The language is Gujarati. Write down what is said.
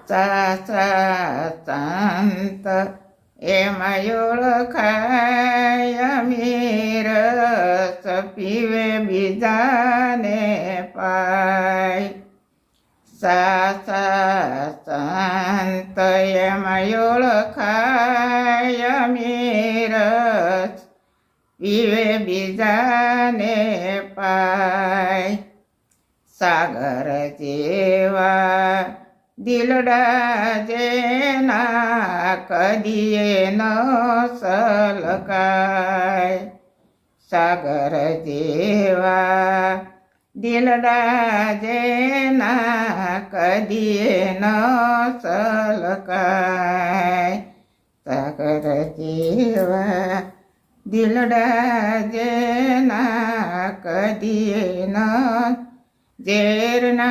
સાચા સંત એમાં ઓળખાય અમીરસ પીવે બીજાને પાય. સાચા સંત એમાં ઓળખાય અમીરસ પીવે બીજાને પાય. સાગર જેવા દિલડા જેના કદીએ ન સલકાય. સાગર જેવા દિલડા જેના કદીએ ન સલકાય. સાગર જેવા દિલડા જેના કદીએ ન ઝેરના